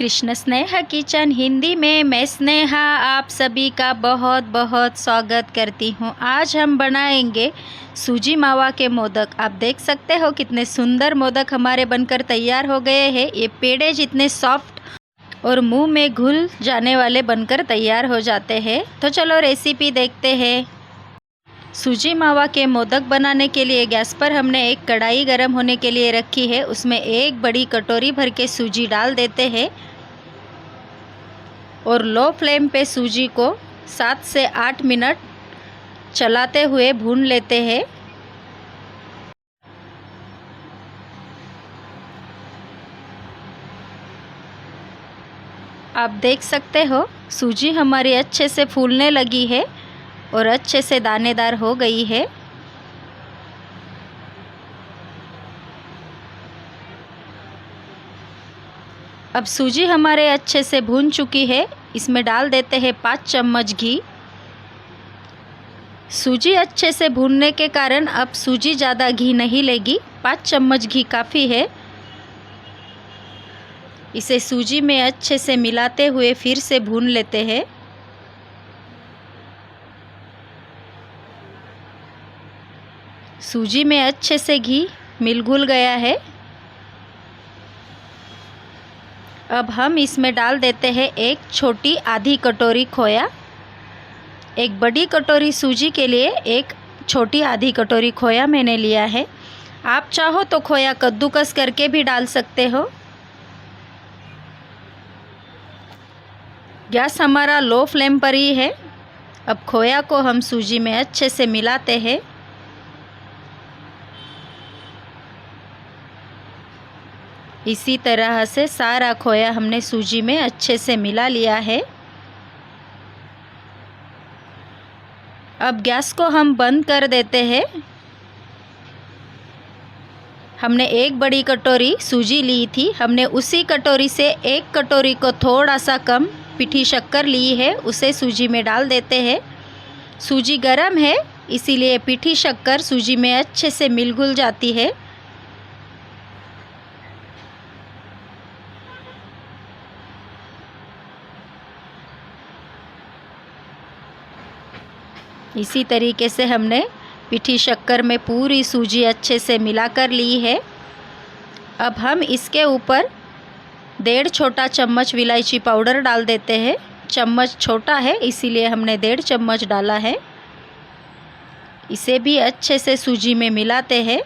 Krishna Sneha kitchen Hindi में मैं स्नेहा आप सभी का बहुत बहुत स्वागत करती हूँ। आज हम बनाएंगे सूजी मावा के मोदक। आप देख सकते हो कितने सुंदर मोदक हमारे बनकर तैयार हो गए हैं। ये पेड़े जितने सॉफ्ट और मुंह में घुल जाने वाले बनकर तैयार हो जाते हैं। तो चलो रेसिपी देखते हैं। सूजी मावा के मोदक बनाने के लिए गैस पर हमने एक कढ़ाई गरम होने के लिए रखी है। उसमें एक बड़ी कटोरी भर के सूजी डाल देते हैं और लो फ्लेम पे सूजी को 7 से 8 मिनट चलाते हुए भून लेते हैं। आप देख सकते हो सूजी हमारी अच्छे से फूलने लगी है और अच्छे से दानेदार हो गई है। अब सूजी हमारे अच्छे से भून चुकी है। इसमें डाल देते हैं 5 चम्मच घी। सूजी अच्छे से भूनने के कारण अब सूजी ज़्यादा घी नहीं लेगी, 5 चम्मच घी काफ़ी है। इसे सूजी में अच्छे से मिलाते हुए फिर से भून लेते हैं। सूजी में अच्छे से घी मिल घुल गया है। अब हम इसमें डाल देते हैं एक छोटी आधी कटोरी खोया। एक बड़ी कटोरी सूजी के लिए एक छोटी आधी कटोरी खोया मैंने लिया है। आप चाहो तो खोया कद्दूकस करके भी डाल सकते हो। गैस हमारा लो फ्लेम पर ही है। अब खोया को हम सूजी में अच्छे से मिलाते हैं। इसी तरह से सारा खोया हमने सूजी में अच्छे से मिला लिया है। अब गैस को हम बंद कर देते हैं। हमने एक बड़ी कटोरी सूजी ली थी, हमने उसी कटोरी से एक कटोरी को थोड़ा सा कम पिठी शक्कर ली है, उसे सूजी में डाल देते हैं। सूजी गरम है इसीलिए पिठी शक्कर सूजी में अच्छे से मिल घुल जाती है। इसी तरीके से हमने पिठी शक्कर में पूरी सूजी अच्छे से मिलाकर ली है। अब हम इसके ऊपर 1.5 छोटा चम्मच इलायची पाउडर डाल देते हैं। चम्मच छोटा है इसीलिए हमने 1.5 चम्मच डाला है। इसे भी अच्छे से सूजी में मिलाते हैं।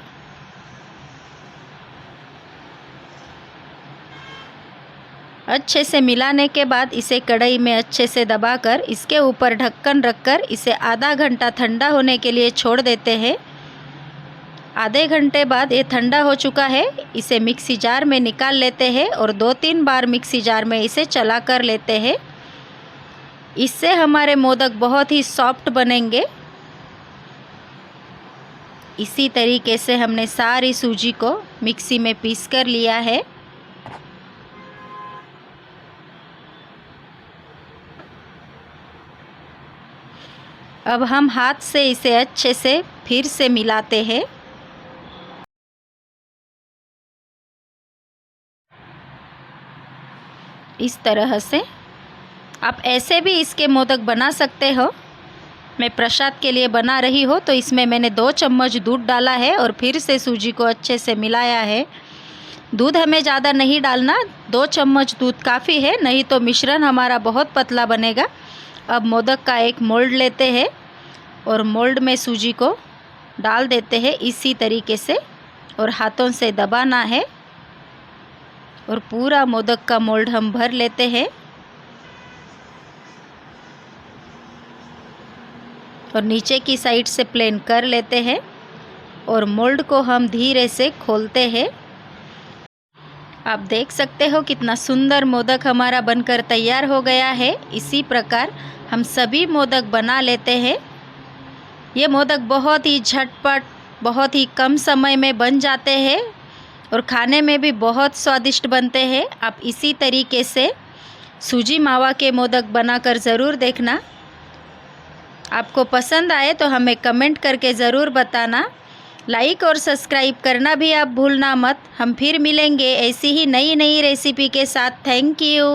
अच्छे से मिलाने के बाद इसे कढ़ाई में अच्छे से दबाकर इसके ऊपर ढक्कन रखकर इसे आधा घंटा ठंडा होने के लिए छोड़ देते हैं। आधे घंटे बाद ये ठंडा हो चुका है। इसे मिक्सी जार में निकाल लेते हैं और 2-3 बार मिक्सी जार में इसे चला कर लेते हैं। इससे हमारे मोदक बहुत ही सॉफ्ट बनेंगे। इसी तरीके से हमने सारी सूजी को मिक्सी में पीस कर लिया है। अब हम हाथ से इसे अच्छे से फिर से मिलाते हैं। इस तरह से आप ऐसे भी इसके मोदक बना सकते हो। मैं प्रसाद के लिए बना रही हूँ तो इसमें मैंने 2 चम्मच दूध डाला है और फिर से सूजी को अच्छे से मिलाया है। दूध हमें ज़्यादा नहीं डालना, 2 चम्मच दूध काफ़ी है, नहीं तो मिश्रण हमारा बहुत पतला बनेगा। अब मोदक का एक मोल्ड लेते हैं और मोल्ड में सूजी को डाल देते हैं इसी तरीके से और हाथों से दबाना है और पूरा मोदक का मोल्ड हम भर लेते हैं। और नीचे की साइड से प्लेन कर लेते हैं और मोल्ड को हम धीरे से खोलते हैं। आप देख सकते हो कितना सुंदर मोदक हमारा बनकर तैयार हो गया है। इसी प्रकार हम सभी मोदक बना लेते हैं। ये मोदक बहुत ही झटपट, बहुत ही कम समय में बन जाते हैं और खाने में भी बहुत स्वादिष्ट बनते हैं। आप इसी तरीके से सूजी मावा के मोदक बनाकर ज़रूर देखना। आपको पसंद आए तो हमें कमेंट करके ज़रूर बताना। लाइक और सब्सक्राइब करना भी आप भूलना मत। हम फिर मिलेंगे ऐसी ही नई नई रेसिपी के साथ। Thank you.